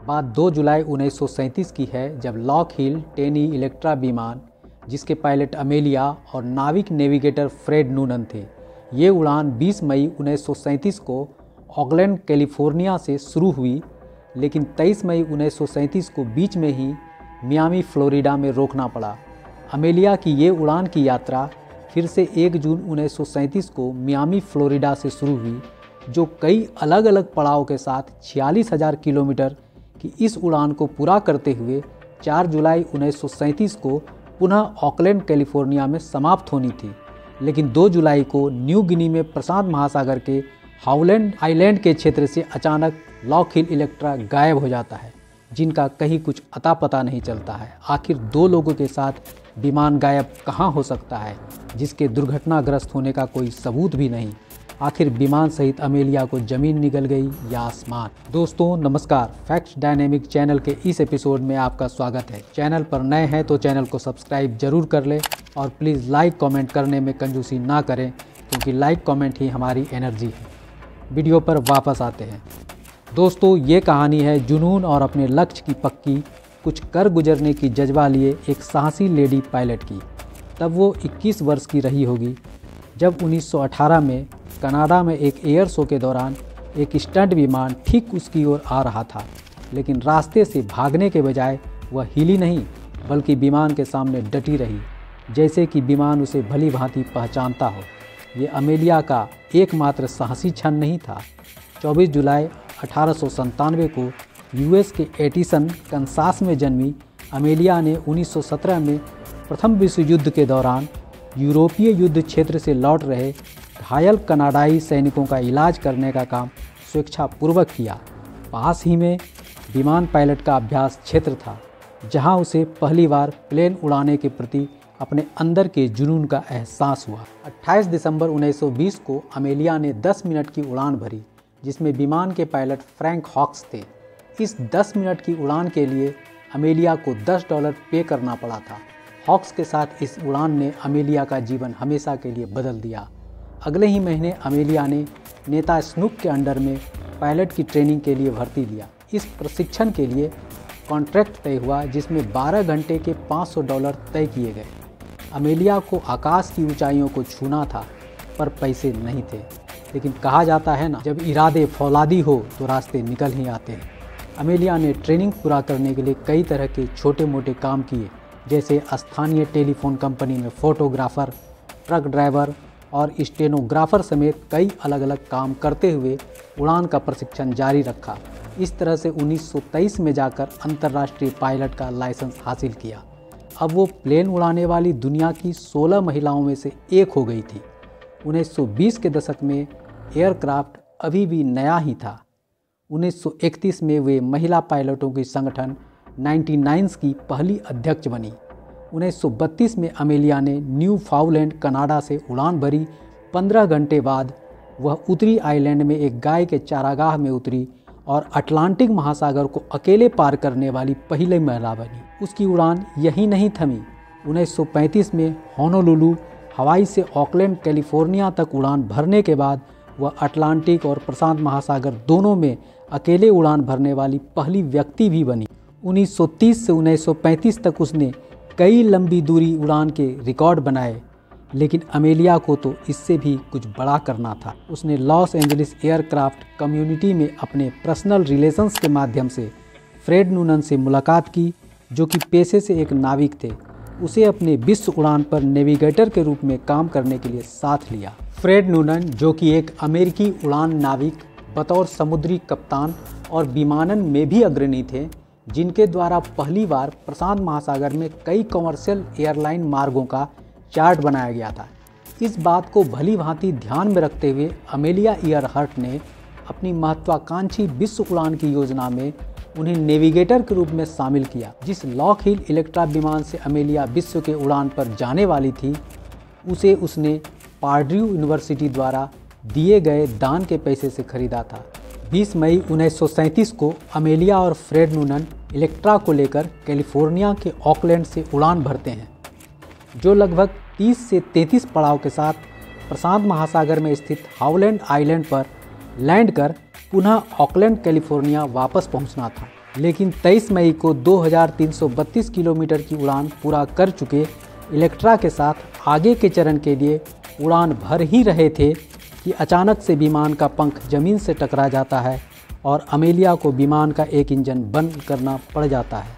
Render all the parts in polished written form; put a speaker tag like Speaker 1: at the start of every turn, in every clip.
Speaker 1: बात 2 जुलाई 1937 की है, जब लॉकहीड टेनी इलेक्ट्रा विमान, जिसके पायलट अमेलिया और नाविक नेविगेटर फ्रेड नूनन थे, ये उड़ान 20 मई 1937 को ऑकलैंड कैलिफोर्निया से शुरू हुई, लेकिन 23 मई 1937 को बीच में ही मियामी फ्लोरिडा में रोकना पड़ा। अमेलिया की ये उड़ान की यात्रा फिर से 1 जून 1937 को मियामी फ्लोरिडा से शुरू हुई, जो कई अलग अलग पड़ाव के साथ 46,000 किलोमीटर की इस उड़ान को पूरा करते हुए 4 जुलाई 1937 को पुनः ऑकलैंड कैलिफोर्निया में समाप्त होनी थी। लेकिन 2 जुलाई को न्यू गिनी में प्रशांत महासागर के हाउलैंड आइलैंड के क्षेत्र से अचानक लॉकहीड इलेक्ट्रा गायब हो जाता है, जिनका कहीं कुछ अता पता नहीं चलता है। आखिर 2 लोगों के साथ विमान गायब कहाँ हो सकता है, जिसके दुर्घटनाग्रस्त होने का कोई सबूत भी नहीं। आखिर विमान सहित अमेलिया को ज़मीन निगल गई या आसमान। दोस्तों नमस्कार, फैक्ट्स डायनेमिक चैनल के इस एपिसोड में आपका स्वागत है। चैनल पर नए हैं तो चैनल को सब्सक्राइब जरूर कर लें और प्लीज़ लाइक कमेंट करने में कंजूसी ना करें, क्योंकि लाइक कमेंट ही हमारी एनर्जी है। वीडियो पर वापस आते हैं। दोस्तों ये कहानी है जुनून और अपने लक्ष्य की पक्की, कुछ कर गुजरने की जज्बा लिए एक साहसी लेडी पायलट की। तब वो 21 वर्ष की रही होगी जब 1918 में कनाडा में एक एयर शो के दौरान एक स्टंट विमान ठीक उसकी ओर आ रहा था, लेकिन रास्ते से भागने के बजाय वह हिली नहीं, बल्कि विमान के सामने डटी रही, जैसे कि विमान उसे भली भांति पहचानता हो। ये अमेलिया का एकमात्र साहसी क्षण नहीं था। 24 जुलाई 1897 को यूएस के एडिसन कंसास में जन्मी अमेलिया ने 1917 में प्रथम विश्व युद्ध के दौरान यूरोपीय युद्ध क्षेत्र से लौट रहे घायल कनाडाई सैनिकों का इलाज करने का काम स्वेच्छापूर्वक किया। पास ही में विमान पायलट का अभ्यास क्षेत्र था, जहां उसे पहली बार प्लेन उड़ाने के प्रति अपने अंदर के जुनून का एहसास हुआ। 28 दिसंबर 1920 को अमेलिया ने 10 मिनट की उड़ान भरी, जिसमें विमान के पायलट फ्रैंक हॉक्स थे। इस 10 मिनट की उड़ान के लिए अमेलिया को $10 पे करना पड़ा था। हॉक्स के साथ इस उड़ान ने अमेलिया का जीवन हमेशा के लिए बदल दिया। अगले ही महीने अमेलिया ने नेता स्नूक के अंडर में पायलट की ट्रेनिंग के लिए भर्ती लिया। इस प्रशिक्षण के लिए कॉन्ट्रैक्ट तय हुआ, जिसमें 12 घंटे के $500 तय किए गए। अमेलिया को आकाश की ऊंचाइयों को छूना था, पर पैसे नहीं थे। लेकिन कहा जाता है ना, जब इरादे फौलादी हो तो रास्ते निकल ही आते हैं। अमेलिया ने ट्रेनिंग पूरा करने के लिए कई तरह के छोटे मोटे काम किए, जैसे स्थानीय टेलीफोन कंपनी में फोटोग्राफर, ट्रक ड्राइवर और स्टेनोग्राफर समेत कई अलग अलग काम करते हुए उड़ान का प्रशिक्षण जारी रखा। इस तरह से 1923 में जाकर अंतर्राष्ट्रीय पायलट का लाइसेंस हासिल किया। अब वो प्लेन उड़ाने वाली दुनिया की 16 महिलाओं में से एक हो गई थी। 1920 के दशक में एयरक्राफ्ट अभी भी नया ही था। 1931 में वे महिला पायलटों की संगठन 99s की पहली अध्यक्ष बनी। 1932 में अमेलिया ने न्यू फाउलैंड कनाडा से उड़ान भरी। 15 घंटे बाद वह उत्तरी आइलैंड में एक गाय के चारागाह में उतरी और अटलांटिक महासागर को अकेले पार करने वाली पहली महिला बनी। उसकी उड़ान यहीं नहीं थमी। 1935 में होनोलुलु हवाई से ऑकलैंड कैलिफोर्निया तक उड़ान भरने के बाद वह अटलांटिक और प्रशांत महासागर दोनों में अकेले उड़ान भरने वाली पहली व्यक्ति भी बनी। 1930 से 1935 तक उसने कई लंबी दूरी उड़ान के रिकॉर्ड बनाए, लेकिन अमेलिया को तो इससे भी कुछ बड़ा करना था। उसने लॉस एंजलिस एयरक्राफ्ट कम्युनिटी में अपने पर्सनल रिलेशंस के माध्यम से फ्रेड नूनन से मुलाकात की, जो कि पेशे से एक नाविक थे। उसे अपने विश्व उड़ान पर नेविगेटर के रूप में काम करने के लिए साथ लिया। फ्रेड नूनन, जो कि एक अमेरिकी उड़ान नाविक, बतौर समुद्री कप्तान और विमानन में भी अग्रणी थे, जिनके द्वारा पहली बार प्रशांत महासागर में कई कमर्शियल एयरलाइन मार्गों का चार्ट बनाया गया था। इस बात को भली भांति ध्यान में रखते हुए अमेलिया ईयरहर्ट ने अपनी महत्वाकांक्षी विश्व उड़ान की योजना में उन्हें नेविगेटर के रूप में शामिल किया। जिस लॉकहीड इलेक्ट्रा विमान से अमेलिया विश्व के उड़ान पर जाने वाली थी, उसे उसने पार्ड्यू यूनिवर्सिटी द्वारा दिए गए दान के पैसे से खरीदा था। 20 मई 1937 को अमेलिया और फ्रेड नूनन इलेक्ट्रा को लेकर कैलिफोर्निया के ऑकलैंड से उड़ान भरते हैं, जो लगभग 30 से 33 पड़ाव के साथ प्रशांत महासागर में स्थित हाउलैंड आइलैंड पर लैंड कर पुनः ऑकलैंड कैलिफोर्निया वापस पहुंचना था। लेकिन 23 मई को 2332 किलोमीटर की उड़ान पूरा कर चुके इलेक्ट्रा के साथ आगे के चरण के लिए उड़ान भर ही रहे थे कि अचानक से विमान का पंख जमीन से टकरा जाता है और अमेलिया को विमान का एक इंजन बंद करना पड़ जाता है,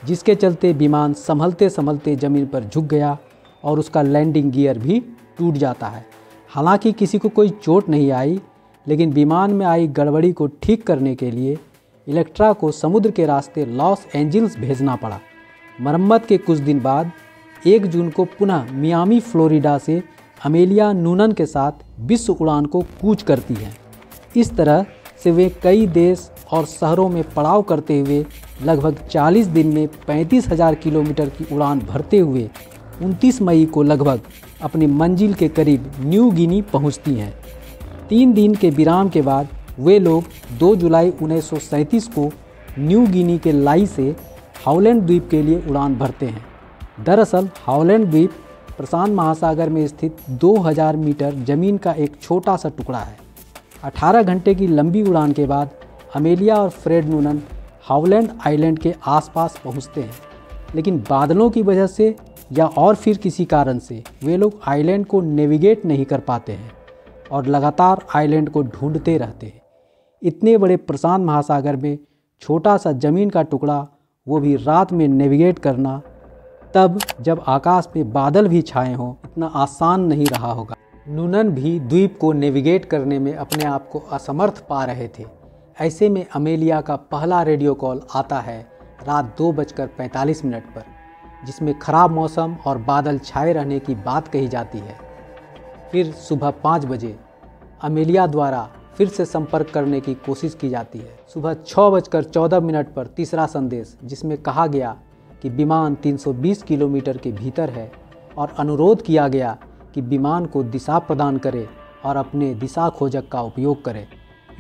Speaker 1: जिसके चलते विमान संभलते संभलते ज़मीन पर झुक गया और उसका लैंडिंग गियर भी टूट जाता है। हालांकि किसी को कोई चोट नहीं आई, लेकिन विमान में आई गड़बड़ी को ठीक करने के लिए इलेक्ट्रा को समुद्र के रास्ते लॉस एंजल्स भेजना पड़ा। मरम्मत के कुछ दिन बाद 1 जून को पुनः मियामी फ्लोरिडा से अमेलिया नूनन के साथ विश्व उड़ान को कूच करती है। इस तरह से वे कई देश और शहरों में पड़ाव करते हुए लगभग 40 दिन में 35,000 किलोमीटर की उड़ान भरते हुए 29 मई को लगभग अपनी मंजिल के करीब न्यू गिनी पहुंचती हैं। 3 दिन के विराम के बाद वे लोग 2 जुलाई 1937 को न्यू गिनी के लाई से हाउलैंड द्वीप के लिए उड़ान भरते हैं। दरअसल हाउलैंड द्वीप प्रशांत महासागर में स्थित 2000 मीटर ज़मीन का एक छोटा सा टुकड़ा है। 18 घंटे की लंबी उड़ान के बाद अमेलिया और फ्रेड नूनन हाउलैंड आइलैंड के आसपास पहुंचते हैं, लेकिन बादलों की वजह से या और फिर किसी कारण से वे लोग आइलैंड को नेविगेट नहीं कर पाते हैं और लगातार आइलैंड को ढूंढते रहते हैं। इतने बड़े प्रशांत महासागर में छोटा सा ज़मीन का टुकड़ा, वो भी रात में नेविगेट करना, तब जब आकाश में बादल भी छाए हों, इतना आसान नहीं रहा होगा। नूनन भी द्वीप को नेविगेट करने में अपने आप को असमर्थ पा रहे थे। ऐसे में अमेलिया का पहला रेडियो कॉल आता है रात 2:45 पर, जिसमें ख़राब मौसम और बादल छाए रहने की बात कही जाती है। फिर सुबह 5 बजे अमेलिया द्वारा फिर से संपर्क करने की कोशिश की जाती है। सुबह 6:14 पर तीसरा संदेश, जिसमें कहा गया कि विमान 320 किलोमीटर के भीतर है और अनुरोध किया गया कि विमान को दिशा प्रदान करे और अपने दिशा खोजक का उपयोग करे।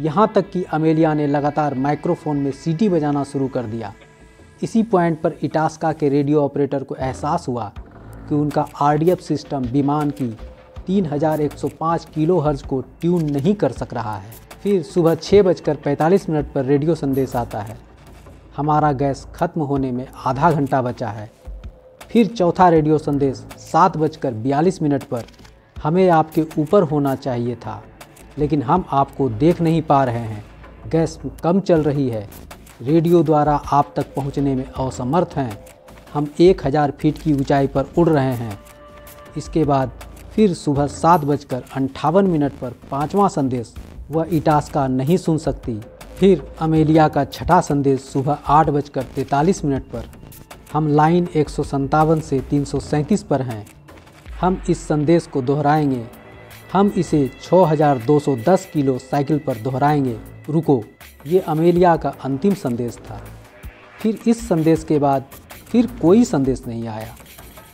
Speaker 1: यहाँ तक कि अमेलिया ने लगातार माइक्रोफोन में सीटी बजाना शुरू कर दिया। इसी पॉइंट पर इटास्का के रेडियो ऑपरेटर को एहसास हुआ कि उनका आरडीएफ सिस्टम विमान की 3105 किलोहर्ट्ज़ को ट्यून नहीं कर सक रहा है। फिर सुबह 6:45 पर रेडियो संदेश आता है, हमारा गैस खत्म होने में आधा घंटा बचा है। फिर चौथा रेडियो संदेश 7:42 पर, हमें आपके ऊपर होना चाहिए था, लेकिन हम आपको देख नहीं पा रहे हैं, गैस कम चल रही है, रेडियो द्वारा आप तक पहुंचने में असमर्थ हैं, हम 1000 फीट की ऊंचाई पर उड़ रहे हैं। इसके बाद फिर सुबह 7:58 पर पांचवा संदेश, वह इटास्का नहीं सुन सकती। फिर अमेलिया का छठा संदेश सुबह 8:43 पर, हम लाइन 157 से 337 पर हैं, हम इस संदेश को दोहराएंगे, हम इसे 6210 किलो साइकिल पर दोहराएंगे, रुको। ये अमेलिया का अंतिम संदेश था। फिर इस संदेश के बाद फिर कोई संदेश नहीं आया।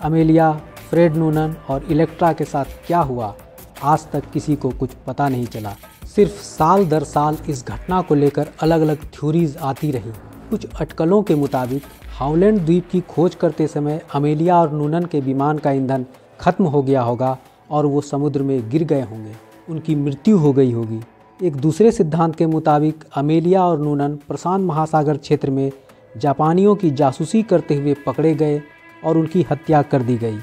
Speaker 1: अमेलिया, फ्रेड नूनन और इलेक्ट्रा के साथ क्या हुआ, आज तक किसी को कुछ पता नहीं चला। सिर्फ साल दर साल इस घटना को लेकर अलग अलग थ्योरीज आती रही। कुछ अटकलों के मुताबिक हाउलैंड द्वीप की खोज करते समय अमेलिया और नूनन के विमान का ईंधन खत्म हो गया होगा और वो समुद्र में गिर गए होंगे, उनकी मृत्यु हो गई होगी। एक दूसरे सिद्धांत के मुताबिक अमेलिया और नूनन प्रशांत महासागर क्षेत्र में जापानियों की जासूसी करते हुए पकड़े गए और उनकी हत्या कर दी गई।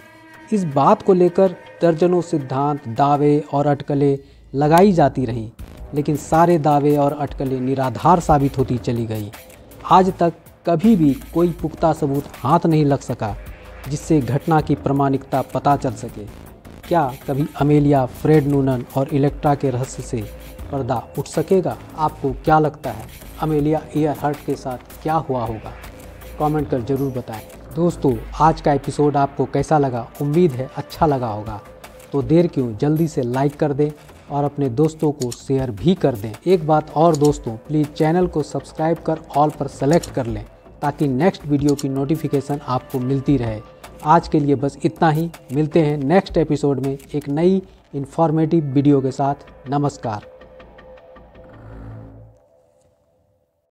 Speaker 1: इस बात को लेकर दर्जनों सिद्धांत, दावे और अटकलें लगाई जाती रहीं, लेकिन सारे दावे और अटकलें निराधार साबित होती चली गई। आज तक कभी भी कोई पुख्ता सबूत हाथ नहीं लग सका जिससे घटना की प्रामाणिकता पता चल सके। क्या कभी अमेलिया, फ्रेड नूनन और इलेक्ट्रा के रहस्य से पर्दा उठ सकेगा? आपको क्या लगता है, अमेलिया ईयरहर्ट के साथ क्या हुआ होगा? कमेंट कर ज़रूर बताएं। दोस्तों, आज का एपिसोड आपको कैसा लगा? उम्मीद है अच्छा लगा होगा। तो देर क्यों, जल्दी से लाइक कर दें और अपने दोस्तों को शेयर भी कर दें। एक बात और दोस्तों, प्लीज़ चैनल को सब्सक्राइब कर ऑल पर सेलेक्ट कर लें ताकि नेक्स्ट वीडियो की नोटिफिकेशन आपको मिलती रहे। आज के लिए बस इतना ही। मिलते हैं नेक्स्ट एपिसोड में एक नई इन्फॉर्मेटिव वीडियो के साथ। नमस्कार।